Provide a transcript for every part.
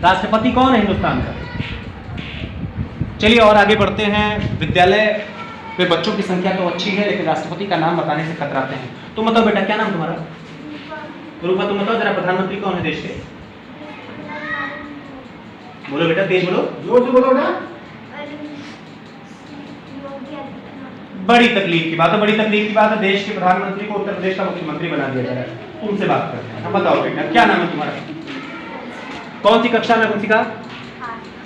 राष्ट्रपति कौन है हिंदुस्तान का? चलिए और आगे बढ़ते हैं। विद्यालय पे बच्चों की संख्या तो अच्छी है, लेकिन राष्ट्रपति का नाम बताने से कतराते हैं। तुम बताओ बेटा, क्या नाम तुम्हारा? रूपा, तुम बताओ जरा, प्रधानमंत्री कौन है देश के? बोलो बेटा, तेज बोलो, जोर से बोलो ना। बड़ी तकलीफ की बात है, बड़ी तकलीफ की बात है। देश के प्रधानमंत्री को उत्तर प्रदेश का मुख्यमंत्री बना दिया जा रहा है। तुमसे बात करते हैं। बताओ बेटा, क्या नाम है तुम्हारा? कौन सी कक्षा में? कौन सी का?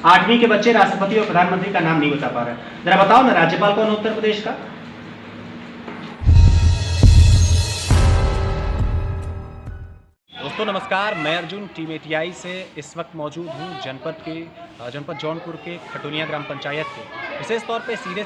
8वीं के बच्चे राष्ट्रपति और प्रधानमंत्री का नाम नहीं बता पा रहे। जरा बताओ ना, राज्यपाल कौन है उत्तर प्रदेश का? दोस्तों नमस्कार, मैं अर्जुन टीम ATI से इस वक्त मौजूद हूँ जनपद जौनपुर के खटोलियाँ ग्राम पंचायत के विशेष तौर पे सीधे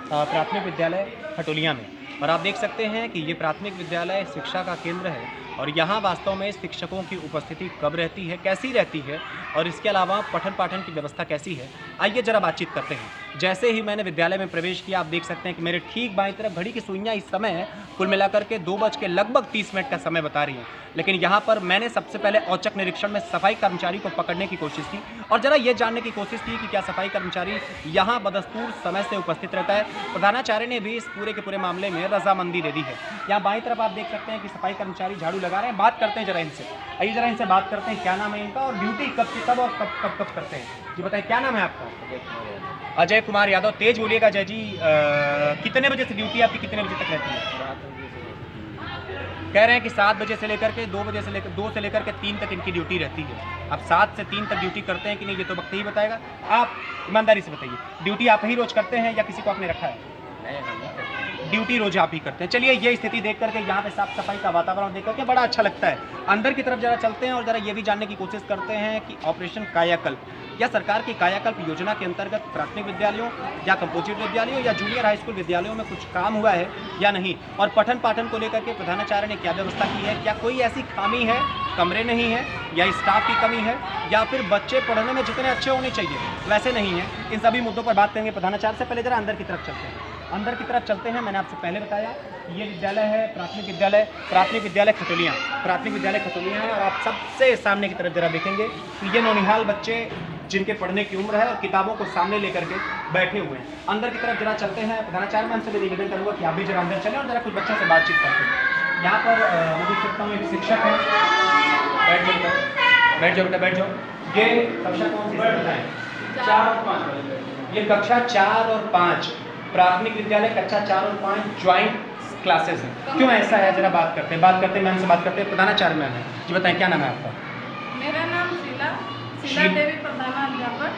प्राथमिक विद्यालय खटोलियाँ में। और आप देख सकते हैं कि ये प्राथमिक विद्यालय शिक्षा का केंद्र है और यहाँ वास्तव में शिक्षकों की उपस्थिति कब रहती है, कैसी रहती है और इसके अलावा पठन पाठन की व्यवस्था कैसी है, आइए जरा बातचीत करते हैं। जैसे ही मैंने विद्यालय में प्रवेश किया, आप देख सकते हैं कि मेरे ठीक बाईं तरफ घड़ी की सुइयाँ इस समय कुल मिलाकर के 2:30 का समय बता रही हैं। लेकिन यहाँ पर मैंने सबसे पहले औचक निरीक्षण में सफाई कर्मचारी को पकड़ने की कोशिश की और जरा ये जानने की कोशिश की कि क्या सफाई कर्मचारी यहाँ बदस्तूर समय से उपस्थित रहता है। प्रधानाचार्य ने भी इस पूरे के पूरे मामले में रजामंदी दे दी है। यहाँ बाईं तरफ आप देख सकते हैं कि सफाई कर्मचारी झाड़ू लगा रहे हैं। बात करते हैं जरा इनसे, आइए जरा इनसे बात करते हैं, क्या नाम है इनका और ड्यूटी कब से कब और कब करते हैं। जी बताएं, क्या नाम है आपका? अजय कुमार यादव। तेज बोलिएगा अजय जी। कितने बजे से ड्यूटी आपकी कितने बजे तक रहती है? कह रहे हैं कि 7 बजे से लेकर के 2 से लेकर के 3 तक इनकी ड्यूटी रहती है। अब 7 से 3 तक ड्यूटी करते हैं कि नहीं, ये तो वक्त ही बताएगा। आप ईमानदारी से बताइए, ड्यूटी आप ही रोज करते हैं या किसी को आपने रखा है? ड्यूटी रोज आप ही करते हैं। चलिए, ये स्थिति देख करके, यहाँ पे साफ सफाई का वातावरण देख करके बड़ा अच्छा लगता है। अंदर की तरफ जरा चलते हैं और जरा ये भी जानने की कोशिश करते हैं कि ऑपरेशन कायाकल्प या सरकार की कायाकल्प योजना के अंतर्गत प्राथमिक विद्यालयों या कंपोजिट विद्यालयों या जूनियर हाई स्कूल विद्यालयों में कुछ काम हुआ है या नहीं, और पठन पाठन को लेकर के प्रधानाचार्य ने क्या व्यवस्था की है। क्या कोई ऐसी खामी है, कमरे नहीं है या स्टाफ की कमी है या फिर बच्चे पढ़ने में जितने अच्छे होने चाहिए वैसे नहीं है। इन सभी मुद्दों पर बात करेंगे प्रधानाचार्य से। पहले जरा अंदर की तरफ चलते हैं। अंदर की तरफ चलते हैं। मैंने आपसे पहले बताया ये विद्यालय है प्राथमिक विद्यालय खटोलियाँ है। और आप सबसे सामने की तरफ जरा देखेंगे कि ये नौनिहाल बच्चे जिनके पढ़ने की उम्र है और किताबों को सामने लेकर के बैठे हुए हैं। अंदर की तरफ जरा चलते हैं। प्रधानाचार्य मैं हमसे निवेदन करूँगा कि आप भी जरा अंदर चलें और जरा कुछ बच्चों से बातचीत करते हैं। यहाँ पर मैं देख सकता हूँ एक शिक्षक है। बैठ जाओ बेटा, बैठ जाओ। ये कक्षा कौन सी है? 4 और 5। ये कक्षा 4 और 5 प्राथमिक विद्यालय कक्षा 4 और 5 ज्वाइंट क्लासेस हैं। क्यों ऐसा है, जरा बात करते हैं मैम से बात करते हैं। प्रधानाचार्य मैम है जी, बताएं क्या नाम है आपका? मेरा नाम शीला देवी प्रधानाध्यापक।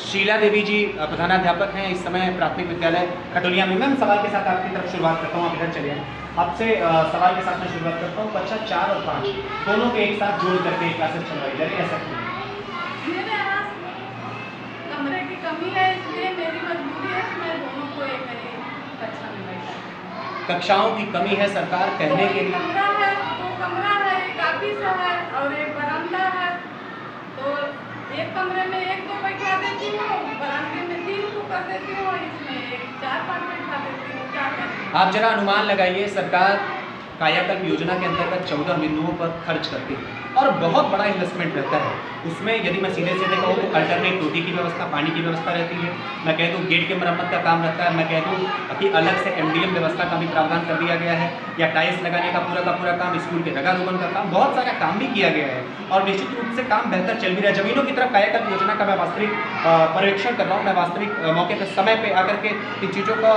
शीला देवी जी प्रधानाध्यापक हैं इस समय प्राथमिक विद्यालय खटोलियाँ में। मैम सवाल के साथ आपकी तरफ शुरुआत करता हूँ, आप इधर चलिए। आपसे सवाल के साथ मैं शुरुआत करता हूँ। कक्षा 4 और 5 दोनों के एक साथ जोड़ करके क्लासेस चलवाई जा रही है, ऐसा क्यों? मेरे यहाँ कमरे की कमी है, इसलिए मेरी मजबूरी है कि मैं दोनों को एक कक्षा में बैठाऊं। कक्षाओं की कमी है, सरकार कहने के लिए कमरा है, एक ऑफिस है और एक बरामदा है। तो एक कमरे में 1-2 बैठा देती हूँ, बरामदे में 3 को कर देती हूँ, इसमें 4-5 बैठा देती हूँ। क्या करें? आप जरा अनुमान लगाइए, सरकार कायाकल्प योजना के अंतर्गत 14 बिंदुओं पर खर्च करती है और बहुत बड़ा इन्वेस्टमेंट रहता है उसमें। यदि मैं सीधे कहूँ तो अल्टरनेट रोटी की व्यवस्था, पानी की व्यवस्था रहती है। मैं कह दूँ गेट के मरम्मत का काम रहता है। मैं कह दूँ कि अलग से MDM व्यवस्था का भी प्रावधान कर दिया गया है, या टाइल्स लगाने का पूरा काम, स्कूल के रंगारोगन का काम, बहुत सारा काम भी किया गया है और निश्चित रूप से काम बेहतर चल भी रहा है। जमीनों की तरफ कायाकल्प योजना का मैं वास्तविक पर्यवेक्षण कर रहा हूँ। मैं वास्तविक मौके पर समय पर आकर के इन चीज़ों का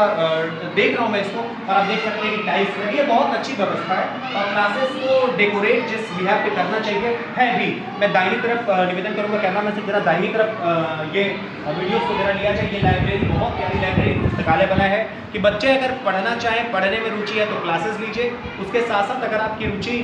देख रहा हूँ मैं इसको, और आप देख सकते हैं कि टाइल्स लगी है, बहुत अच्छी व्यवस्था है। और क्लासेस को डेकोरेट जिस बिहार पे करना चाहिए है भी। मैं दाहिनी तरफ निवेदन करूंगा, कैमरा में से जरा दाहिनी तरफ ये वीडियोस को जरा लिया जाए। ये लाइब्रेरी बहुत प्यारी लाइब्रेरी पुस्तकालय बना है कि बच्चे अगर पढ़ना चाहें, पढ़ने में रुचि है तो क्लासेस लीजिए। उसके साथ साथ अगर आपकी रुचि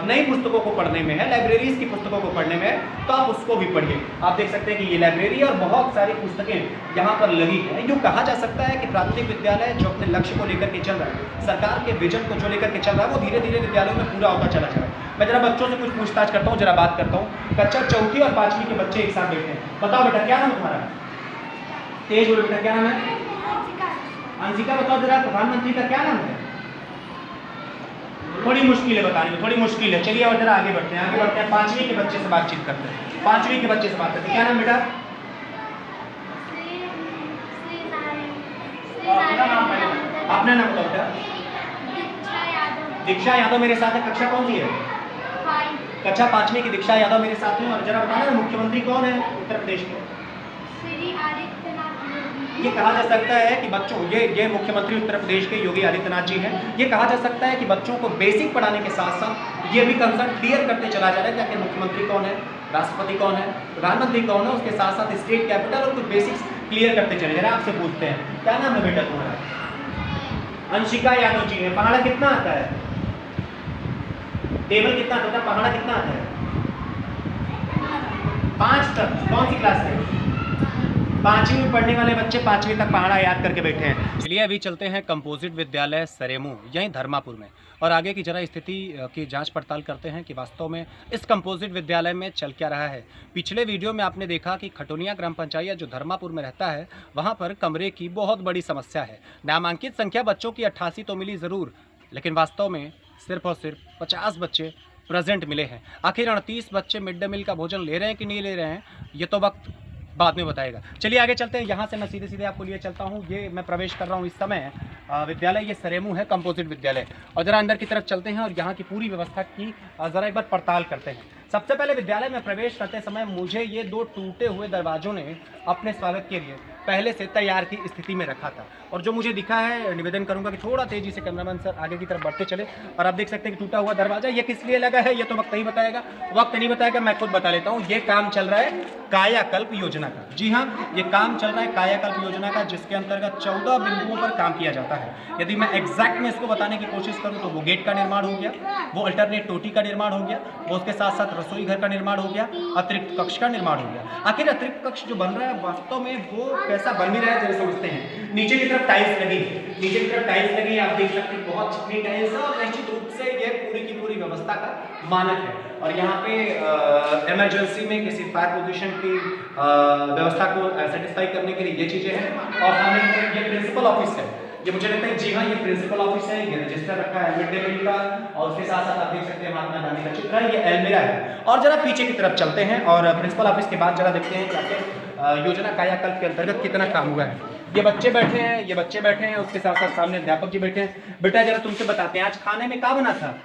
नई पुस्तकों को पढ़ने में है, लाइब्रेरीज की पुस्तकों को पढ़ने में है, तो आप उसको भी पढ़िए। आप देख सकते हैं कि ये लाइब्रेरी और बहुत सारी पुस्तकें यहाँ पर लगी है। यूँ कहा जा सकता है कि प्राथमिक विद्यालय जो अपने लक्ष्य को लेकर के चल रहा है, सरकार के विजन को जो लेकर के चल रहा है, वो धीरे धीरे विद्यालयों में पूरा होता चला जा रहा है। मैं जरा बच्चों से कुछ पूछताछ करता हूँ, जरा बात करता हूँ। कक्षा 4 और 5वीं के बच्चे एक साथ बैठे हैं। बताओ बेटा, क्या नाम तुम्हारा? तेज बोलो बेटा, क्या नाम है? अंशिका। बताओ जरा, प्रधानमंत्री का क्या नाम है? थोड़ी मुश्किल है बताने में, थोड़ी मुश्किल है। चलिए और जरा आगे बढ़ते हैं, आगे बढ़ते हैं। 5वीं के बच्चे से बातचीत करते हैं, 5वीं के बच्चे से बात करते हैं। क्या नाम बेटा? अपना नाम बताओ बेटा। दीक्षा यादव मेरे साथ है। कक्षा कौन सी है? कक्षा 5वीं की दीक्षा यादव मेरे साथ में। और जरा बताना ना, मुख्यमंत्री कौन है उत्तर प्रदेश के? ये कहा जा सकता है कि बच्चों, ये मुख्यमंत्री उत्तर प्रदेश के योगी आदित्यनाथ जी हैं। ये कहा जा सकता है कि बच्चों को बेसिक पढ़ाने के साथ साथ ये भी कंसर्न क्लियर करते चला जा रहा है कि आखिर मुख्यमंत्री कौन है, राष्ट्रपति कौन है, प्रधानमंत्री कौन है, उसके साथ साथ स्टेट कैपिटल और कुछ बेसिक्स क्लियर करते चले जा रहे हैं। आपसे पूछते हैं, क्या नाम है बेटा तुम्हारा? अंशिका यादव जी है। पहाड़ा कितना आता है? टेबल कितना आता है? पहाड़ा कितना आता है? 5 तक। कौन सी क्लास में? 5वीं में पढ़ने वाले बच्चे 5वीं तक पहाड़ा याद करके बैठे हैं। चलिए अभी चलते हैं कंपोजिट विद्यालय सरेमू, यहीं धर्मापुर में, और आगे की जरा स्थिति की जांच पड़ताल करते हैं कि वास्तव में इस कंपोजिट विद्यालय में चल क्या रहा है। पिछले वीडियो में आपने देखा कि खटोनिया ग्राम पंचायत जो धर्मापुर में रहता है, वहाँ पर कमरे की बहुत बड़ी समस्या है। नामांकित संख्या बच्चों की 88 तो मिली ज़रूर, लेकिन वास्तव में सिर्फ और सिर्फ 50 बच्चे प्रेजेंट मिले हैं। आखिर 38 बच्चे मिड डे मील का भोजन ले रहे हैं कि नहीं ले रहे हैं, ये तो वक्त बाद में बताएगा। चलिए आगे चलते हैं। यहाँ से मैं सीधे सीधे आपको लिए चलता हूँ। ये मैं प्रवेश कर रहा हूँ इस समय विद्यालय, ये सरेमू है कंपोजिट विद्यालय, और ज़रा अंदर की तरफ चलते हैं और यहाँ की पूरी व्यवस्था की ज़रा एक बार पड़ताल करते हैं। सबसे पहले विद्यालय में प्रवेश करते समय मुझे ये 2 टूटे हुए दरवाजों ने अपने स्वागत के लिए पहले से तैयार की स्थिति में रखा था, और जो मुझे दिखा है, निवेदन करूंगा कि थोड़ा तेजी से कैमरामैन सर आगे की तरफ बढ़ते चले। और आप देख सकते हैं कि टूटा हुआ दरवाजा ये किस लिए लगा है, ये तो वक्त नहीं बताएगा, वक्त नहीं बताएगा, मैं खुद बता लेता हूँ। ये काम चल रहा है कायाकल्प योजना का। जी हाँ, ये काम चल रहा है कायाकल्प योजना का, जिसके अंतर्गत 14 बिंदुओं पर काम किया जाता है। यदि मैं एग्जैक्ट में इसको बताने की कोशिश करूँ तो वो गेट का निर्माण हो गया, वो अल्टरनेट टोटी का निर्माण हो गया, वो उसके साथ साथ रसोई घर का निर्माण हो गया, अतिरिक्त कक्ष का निर्माण हो गया। आखिर अतिरिक्त कक्ष जो बन रहा है वास्तव में वो कैसा बन भी रहा है, जरा समझते हैं। नीचे की तरफ टाइल्स लगी, नीचे की तरफ टाइल्स लगी, आप देख सकते हैं बहुत चिकनी टाइल्स है, और निश्चित रूप से ये पूरी की पूरी व्यवस्था का मानक है। और यहाँ पे इमरजेंसी में किसी फायर पोजीशन की व्यवस्था को सेटिस्फाई करने के लिए ये चीजें हैं। और सामने ये प्रिंसिपल ऑफिस है, ये मुझे लगता है, जी हाँ, ये प्रिंसिपल ऑफिस है। ये रजिस्टर रखा है मिड डे मील का, और उसके साथ साथ आप देख सकते हैं महात्मा गांधी का चित्र है, ये अलमीरा है। और जरा पीछे की तरफ चलते हैं और प्रिंसिपल ऑफिस के बाद जरा देखते हैं कि आखिर योजना कायाकल्प के अंतर्गत कितना काम हुआ है। ये बच्चे बैठे हैं, ये बच्चे बैठे हैं, उसके साथ साथ सामने अध्यापक जी बैठे हैं। बेटा जरा तुमसे बताते हैं, आज खाने में क्या बना था?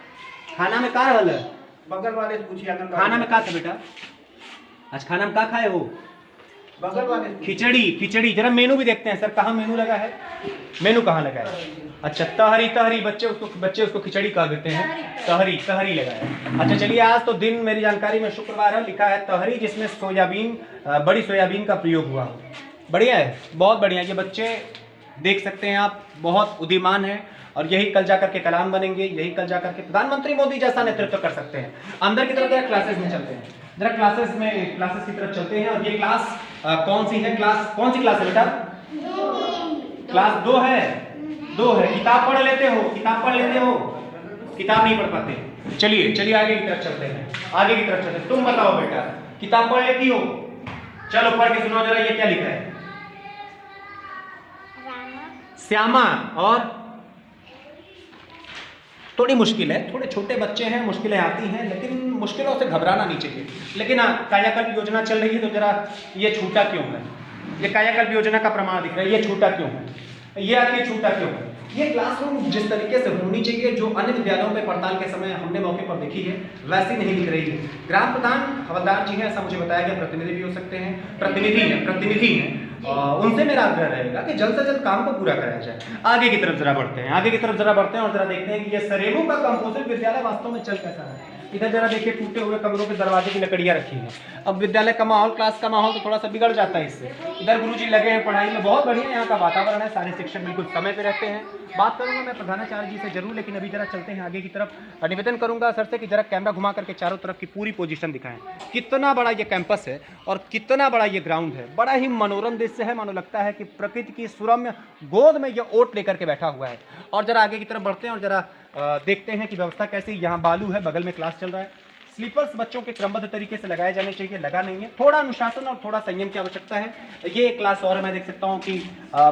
खाना में क्या हल है? बगल वाले से पूछिए। खाना में क्या था बेटा? आज खाना में क्या खाए हो? बगल वाले खिचड़ी। खिचड़ी, जरा मेनू भी देखते हैं सर, कहाँ मेनू लगा है? मेनू कहाँ लगा है? अच्छा, तहरी। तहरी बच्चे उसको खिचड़ी कह देते हैं, तहरी। तहरी लगा है। अच्छा चलिए, आज तो दिन मेरी जानकारी में शुक्रवार है, लिखा है तहरी, जिसमें सोयाबीन, बड़ी सोयाबीन का प्रयोग हुआ। बढ़िया है, बहुत बढ़िया। ये बच्चे देख सकते हैं आप, बहुत उदीमान है, और यही कल जाकर के कलाम बनेंगे, यही कल जाकर के प्रधानमंत्री मोदी जैसा नेतृत्व कर सकते हैं। अंदर की तरफ जरा क्लासेस में चलते हैं, जरा क्लासेस की तरफ चलते हैं। और ये क्लास कौन सी है? कौन सी क्लास है बेटा? क्लास 2 है। 2 है। किताब पढ़ लेते हो? किताब नहीं पढ़ पाते? चलिए आगे की तरफ चलते हैं, आगे की तरफ चलते हैं। तुम बताओ बेटा, किताब पढ़ लेती हो? चलो पढ़ के सुनाओ जरा, ये क्या लिखा है? श्यामा। और थोड़ी मुश्किल है, थोड़े छोटे बच्चे हैं, मुश्किलें आती हैं, लेकिन मुश्किलों से घबराना नहीं चाहिए। लेकिन कायाकल्प योजना चल रही है, तो जरा ये छूटा क्यों है? ये कायाकल्प योजना का प्रमाण दिख रहा है, ये छूटा क्यों है? ये आखिर छूटा क्यों है? ये क्लासरूम जिस तरीके से होनी चाहिए, जो अन्य विद्यालयों में पड़ताल के समय हमने मौके पर देखी है, वैसी नहीं दिख रही है। ग्राम प्रधान हवलदार जी हैं, ऐसा मुझे बताया गया, प्रतिनिधि भी हो सकते हैं, प्रतिनिधि हैं। उनसे मेरा आग्रह रहेगा कि जल्द से जल्द काम को पूरा कराया जाए। आगे की तरफ जरा बढ़ते हैं, और जरा देखते हैं कि ये सरेमू का कंपोजिट विद्यालय वास्तव में चल कैसा है। इधर जरा देखिए, टूटे हुए कमरों के दरवाजे की लकड़ियां रखी हैं। अब विद्यालय का माहौल, क्लास का माहौल तो थोड़ा सा बिगड़ जाता है इससे। इधर गुरुजी लगे हैं पढ़ाई में, बहुत बढ़िया यहाँ का वातावरण है, सारे शिक्षक बिल्कुल समय पे रहते हैं। बात करूंगा मैं प्रधानाचार्य जी से जरूर, लेकिन अभी जरा चलते हैं आगे की तरफ। निवेदन करूंगा सर से कि जरा कैमरा घुमा करके चारों तरफ की पूरी पोजीशन दिखाएं। कितना बड़ा ये कैंपस है और कितना बड़ा ये ग्राउंड है, बड़ा ही मनोरम दृश्य है। मानो लगता है कि प्रकृति की सुरम्य गोद में ये ओट लेकर के बैठा हुआ है। और जरा आगे की तरफ बढ़ते हैं और जरा देखते हैं कि व्यवस्था कैसी। यहाँ बालू है, बगल में क्लास चल रहा है, स्लीपर्स बच्चों के क्रमबद्ध तरीके से लगाए जाने चाहिए, लगा नहीं है। थोड़ा अनुशासन और थोड़ा संयम की आवश्यकता है। ये एक क्लास और है, मैं देख सकता हूँ कि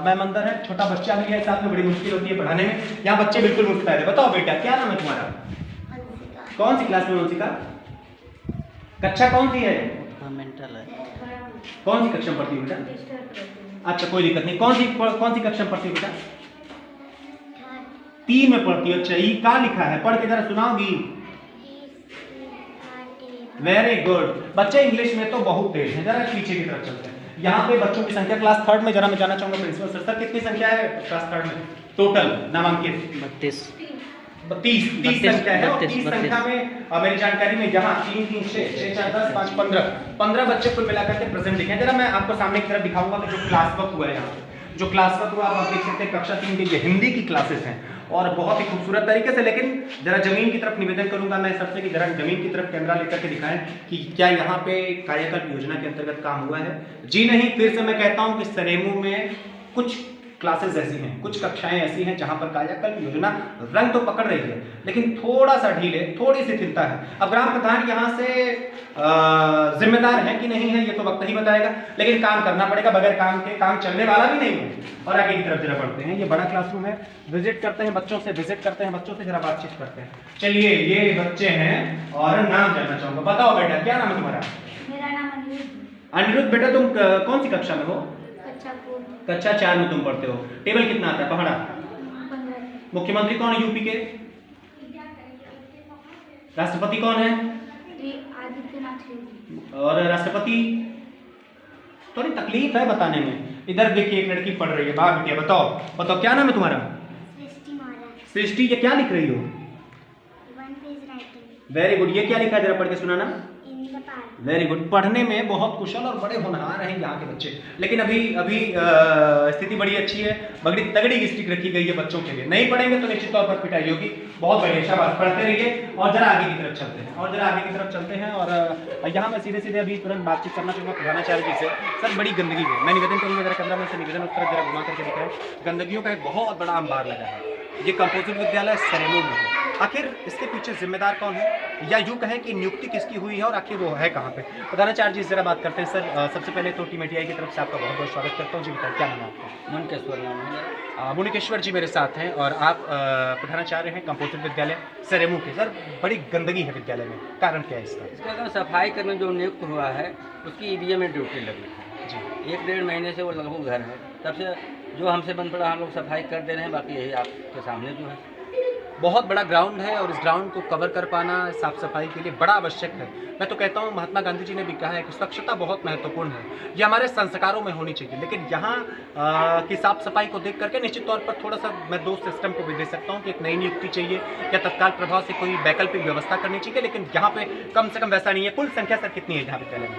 मैम अंदर है, छोटा बच्चा भी है साथ में, बड़ी मुश्किल होती है पढ़ाने में। यहाँ बच्चे बिल्कुल मुस्तैद है। बताओ बेटा क्या नाम है तुम्हारा? कौन सी क्लास में वंशिका? कक्षा कौन सी है? मेंटल है। कौन सी कक्षा में पढ़ती हो बेटा? अच्छा कोई दिक्कत नहीं। कौन सी कक्षा में पढ़ती हो बेटा? 3 में पढ़ती हो। अच्छा ई क्या लिखा है, पढ़ के जरा सुनाओगी? Very good. बच्चे इंग्लिश में तो बहुत तेज है। जरा पीछे की तरफ चलते हैं। यहाँ पे बच्चों की संख्या क्लास 3 में जरा मैं जानना चाहूंगा प्रिंसिपल सर, सर कितनी संख्या है क्लास 3 में टोटल नामांकित? 32 संख्या है। और 30 संख्या में मेरी जानकारी में यहाँ 3 3 6 6 4 10 5 15 बच्चे कुल मिलाकर के प्रेजेंट दिखे। जरा मैं आपको सामने की तरफ दिखाऊंगा कि जो क्लास वर्क हुआ है, यहाँ जो क्लास वर्क हुआ आप देख सकते हैं। कक्षा 3 की हिंदी की क्लासेस हैं और बहुत ही खूबसूरत तरीके से। लेकिन जरा जमीन की तरफ निवेदन करूंगा मैं सबसे कि जरा जमीन की तरफ कैमरा लेकर के दिखाएं कि क्या यहाँ पे कायाकल्प योजना के अंतर्गत काम हुआ है। जी नहीं। फिर से मैं कहता हूँ कि सरेमू में कुछ क्लासेस ऐसी हैं, कुछ कक्षाएं ऐसी हैं जहां पर कायाकल्प योजना रंग तो पकड़ रही है, लेकिन थोड़ा सा ढीले, थोड़ी सी चिंता है। अब ग्राम प्रधान यहाँ से जिम्मेदार है कि नहीं है ये तो वक्त ही बताएगा, लेकिन काम करना पड़ेगा। बगैर काम के काम चलने वाला भी नहीं है। और आगे की तरफ जरा बढ़ते हैं। ये बड़ा क्लासरूम है। विजिट करते हैं बच्चों से, बच्चों से जरा बातचीत करते हैं। चलिए ये बच्चे हैं और नाम जानना चाहूंगा। बताओ बेटा क्या नाम है तुम्हारा? मेरा नाम अनिरुद्ध। बेटा तुम कौन सी कक्षा में हो? कक्षा 4 में तुम पढ़ते हो। टेबल कितना आता है पहाड़ा? 15। मुख्यमंत्री कौन है यूपी के? राष्ट्रपति कौन है? आदित्यनाथ। और राष्ट्रपति थोड़ी तकलीफ है बताने में। इधर देखिए एक लड़की पढ़ रही है। भाग बिटिया बताओ क्या नाम है तुम्हारा? सृष्टि। ये क्या लिख रही हो? Very good. ये क्या लिखा है जरा पढ़ के सुनाना। Very good. पढ़ने में बहुत कुशल और बड़े होनहार हैं यहाँ के बच्चे। लेकिन अभी स्थिति बड़ी अच्छी है, बड़ी तगड़ी की स्टिक रखी गई है बच्चों के लिए। नहीं पढ़ेंगे तो निश्चित तौर पर पिटाई होगी। बहुत बढ़िया, शाबाश, पढ़ते रहिए। और जरा आगे की तरफ चलते हैं और यहाँ मैं सीधे अभी तुरंत बातचीत करना चाहूँगा प्रधानाचार्य जी से। सर बड़ी गंदगी है, मैं निवेदन करूँगा जरा कैमरा मैन से निवेदन उस तरफ जरा घुमा करके दिखाएं। गंदगियों का एक बहुत बड़ा अंबार लगा है। ये कंपोजिट विद्यालय सरेमू में है। आखिर इसके पीछे जिम्मेदार कौन है, या यूँ कहें कि नियुक्ति किसकी हुई है और आखिर वो है कहाँ पे? प्रधानाचार्य जी जरा बात करते हैं। सर सबसे पहले तो टीम ATI की तरफ से आपका बहुत बहुत स्वागत करता हूँ। जी बताइए क्या नाम है आपका? मुनिकेश्वर नाम है। मुनिकेश्वर जी मेरे साथ हैं और आप प्रधानाचार्य हैं कंपोजिट विद्यालय सरेमू के। सर बड़ी गंदगी है विद्यालय में, कारण क्या है इसका? इसका अगर सफाई कर्मी जो नियुक्त हुआ है उसकी EVM में ड्यूटी लगी है जी। 1-1.5 महीने से वो लगभग घर है। तब से जो हमसे बन पड़ा हम लोग सफाई कर दे रहे हैं। बाकी यही आपके सामने जो है बहुत बड़ा ग्राउंड है और इस ग्राउंड को कवर कर पाना साफ सफाई के लिए बड़ा आवश्यक है। मैं तो कहता हूँ महात्मा गांधी जी ने भी कहा है कि स्वच्छता बहुत महत्वपूर्ण है, ये हमारे संस्कारों में होनी चाहिए। लेकिन यहाँ की साफ सफाई को देख करके निश्चित तौर पर थोड़ा सा मैं 2 सिस्टम को भी दे सकता हूँ कि एक नई नियुक्ति चाहिए या तत्काल प्रभाव से कोई वैकल्पिक व्यवस्था करनी चाहिए। लेकिन यहाँ पे कम से कम वैसा नहीं है। कुल संख्या सर कितनी है यहाँ विद्यालय में?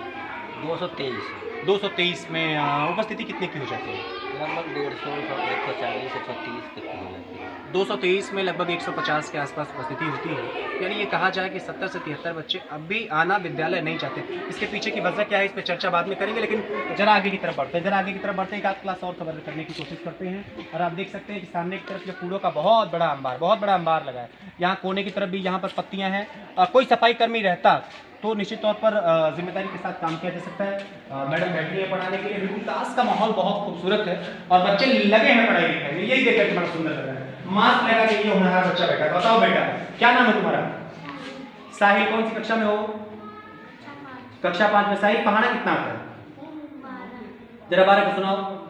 223 में उपस्थिति कितने की हो जाती है? लगभग 150, 140, 130 तक की हो जाती है। 223 में लगभग 150 के आसपास उपस्थिति होती है। यानी ये कहा जाए कि 70 से 73 बच्चे अब भी आना विद्यालय नहीं चाहते। इसके पीछे की वजह क्या है, इस पर चर्चा बाद में करेंगे। लेकिन जरा आगे की तरफ बढ़ते हैं। एक आध क्लास और कवर करने की कोशिश करते हैं। और आप देख सकते हैं कि सामने की तरफ ये कूड़ों का बहुत बड़ा अंबार लगा है। यहाँ कोने की तरफ भी यहाँ पर पत्तियाँ हैं। कोई सफाई कर्मी रहता तो निश्चित तौर पर जिम्मेदारी के साथ काम किया जा सकता है। मैडम बैठी है पढ़ाने के लिए। बिल्कुल क्लास का माहौल बहुत खूबसूरत है और बच्चे लगे हैं पढ़ाई लिखाई में। यही देखकर के बड़ा सुंदर लग रहा है। मास्क लगा के ये होनहार बच्चा बैठा। बताओ बेटा क्या नाम है तुम्हारा? साहिल। कौन सी कक्षा में हो? कक्षा 5 में। साहिल पढ़ाना कितना आता है? जरा 12 को सुनाओ।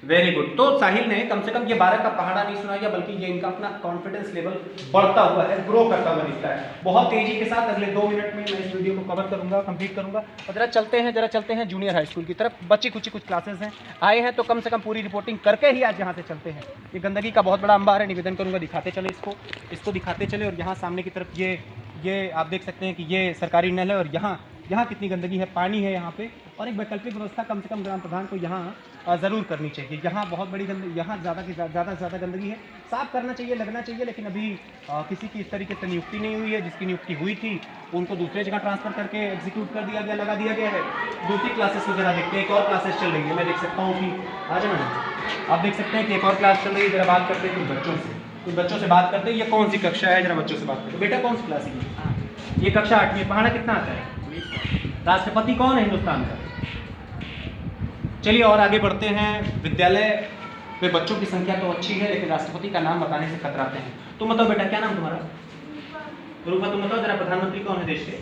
Very good. तो साहिल ने कम से कम ये 12 का पहाड़ा नहीं सुनाया, बल्कि ये इनका अपना कॉन्फिडेंस लेवल बढ़ता हुआ है, ग्रो करता हुआ दिखता है। बहुत तेजी के साथ अगले 2 मिनट में मैं इस वीडियो को कवर करूंगा, कंप्लीट करूंगा। और जरा चलते हैं जूनियर हाई स्कूल की तरफ। बच्ची कुछ क्लासेस हैं, आए हैं तो कम से कम पूरी रिपोर्टिंग करके ही आज यहाँ से चलते हैं। ये गंदगी का बहुत बड़ा अंबार है। निवेदन करूँगा दिखाते चले इसको दिखाते चले। और यहाँ सामने की तरफ ये आप देख सकते हैं कि ये सरकारी नल है और यहाँ कितनी गंदगी है, पानी है यहाँ पे। और एक वैकल्पिक व्यवस्था कम से कम ग्राम प्रधान को यहाँ ज़रूर करनी चाहिए। यहाँ बहुत बड़ी गंदगी, यहाँ ज़्यादा से ज़्यादा गंदगी है, साफ़ करना चाहिए, लगना चाहिए। लेकिन अभी किसी की इस तरीके से नियुक्ति नहीं हुई है। जिसकी नियुक्ति हुई थी उनको दूसरे जगह ट्रांसफ़र करके एग्जीक्यूट कर दिया गया, लगा दिया गया है। दूसरी क्लासेस को जरा देखते हैं। एक और क्लासेस चल रही है, मैं देख सकता हूँ कि आ जाना आप देख सकते हैं कि एक और क्लास चल रही है, जरा बात करते हैं कुछ बच्चों से। कुछ बच्चों से बात करते हैं, ये कौन सी कक्षा है, जरा बच्चों से बात करते हैं। बेटा कौन सी क्लास है? ये कक्षा 8वीं। पढ़ाना कितना आता है? राष्ट्रपति कौन है हिंदुस्तान का? चलिए और आगे बढ़ते हैं। विद्यालय में बच्चों की संख्या तो अच्छी है, लेकिन राष्ट्रपति का नाम बताने से कतराते हैं। तुम बताओ बेटा, क्या नाम तुम्हारा? रूपा, तुम बताओ जरा, प्रधानमंत्री कौन है देश के?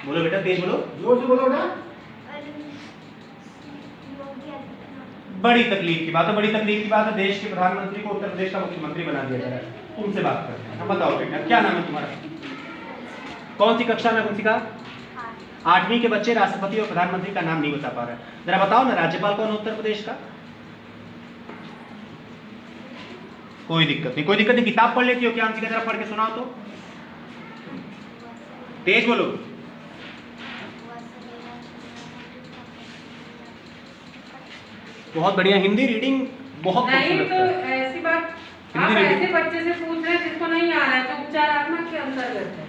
बोलो बेटा, तेज बोलो। जोर से बोलो बेटा। बड़ी तकलीफ की बात है, बड़ी तकलीफ की बात है। देश के प्रधानमंत्री को उत्तर प्रदेश का मुख्यमंत्री बना दिया जा रहा है। तुमसे बात करते हैं। हम बताओ बेटा, क्या नाम है तुम्हारा? कौन सी कक्षा में, कौन सी का? 8वीं के बच्चे राष्ट्रपति और प्रधानमंत्री का नाम नहीं बता पा रहे हैं। जरा बताओ ना, राज्यपाल कौन है उत्तर प्रदेश का? कोई दिक्कत नहीं, कोई दिक्कत नहीं। किताब पढ़ लेती हो क्या? जरा पढ़ के सुनाओ तो, तेज बोलो। बहुत बढ़िया, हिंदी रीडिंग बहुत नहीं खूबसूरत तो है। ऐसी बात, हिंदी आप रीडिंग। ऐसे बच्चे से पूछ रहे हैं जिसको नहीं आ रहा है, तो उपचारात्मक के अंतर्गत है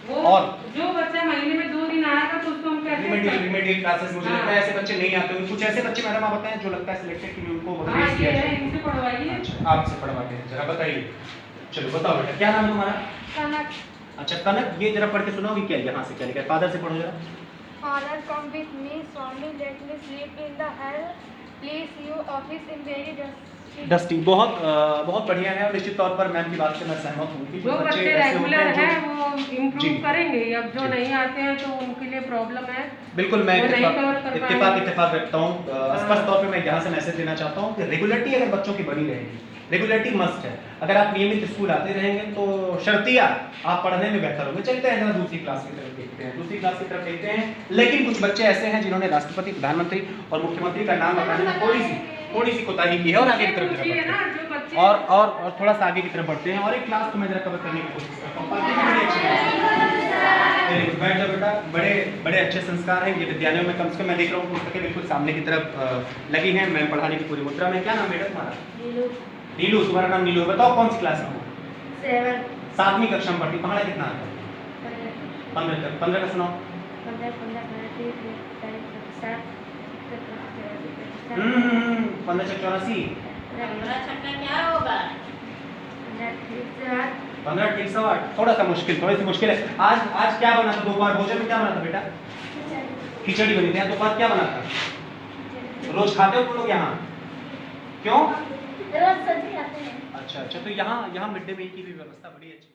वो। और जो बच्चा महीने में 2 दिन आएगा तो उसको हम कहते रिमेडियल क्लासेस, मुझे लगता है हाँ। ऐसे बच्चे नहीं आते होंगे। कुछ ऐसे बच्चे मैडम आप बताएं जो लगता है सिलेक्टेड कि उनको हाँ, रेस ये किया है, जाए। इनसे पढ़वाइए। अच्छा, आपसे पढ़वाते हैं, जरा बताइए। चलो बताओ बेटा, क्या नाम है तुम्हारा? कनक। अच्छा कनक, ये जरा पढ़ के सुनाओगी क्या? यहाँ से क्या लिखा है? फादर से पढ़ो जरा। Father, come with me, Swami, let me sleep in the hell. Please, you office in very dusty. Dusty, बहुत बढ़िया है। और निश्चित तौर पर मैम की बात से मैं सहमत हूँ कि जो कुछ बच्चे ऐसे होते रेगुलर जो- हैं वो जी। इम्प्रूव करेंगे। अब जो जी। नहीं आते हैं तो उनके लिए प्रॉब्लम है। बिल्कुल, मैं वो नहीं cover कर इत्तेफाक रखता हूँ। स्पष्ट तौर पे मैं यहाँ से मैसेज देना चाहता हूँ कि रेगुलरिटी अगर बच्चों की बनी रहेगी, रेगुलरिटी मस्ट है। अगर आप नियमित स्कूल आते रहेंगे तो शर्तिया आप पढ़ने में बेहतर होंगे। चलते हैं जरा दूसरी क्लास की तरफ देखते हैं। दूसरी क्लास की तरफ देखते हैं, लेकिन कुछ बच्चे ऐसे हैं जिन्होंने राष्ट्रपति, प्रधानमंत्री और मुख्यमंत्री का नाम बताने में थोड़ी सी कोताही की है। और आगे की तरफ पूछिए जरा ना, बढ़ते जो बच्चे हैं। और थोड़ा सा आगे की तरफ बढ़ते हैं। और एक क्लास को मैं जरा कवर करने की कोशिश करता हूँ। बड़ी अच्छी क्लास है। वेरी गुड, बैठ जाओ बेटा। बड़े अच्छे संस्कार हैं ये विद्यालयों में। कम से कम मैं देख रहा हूँ पुस्तकें बिल्कुल सामने की तरफ लगी हैं। मैं पढ़ाने की पूरी मुद्रा में। क्या नाम बेटा तुम्हारा? नीलू, तुम्हारा नाम नीलू है। बताओ कौन सी क्लास में हो? 7. 7वीं कक्षा में पढ़ती। पढ़ाना कितना आता है? 15 का सुनाओ। 15 छक 84। 15 ठीक 8। थोड़ी सी मुश्किल है। आज क्या बना था? दोपहर भोजन में क्या बना था बेटा? खिचड़ी बनी थी। दोपहर क्या बना था? रोज खाते हो तुम लोग यहाँ? क्यों? अच्छा, तो यहाँ मिड डे मील की भी व्यवस्था बड़ी अच्छी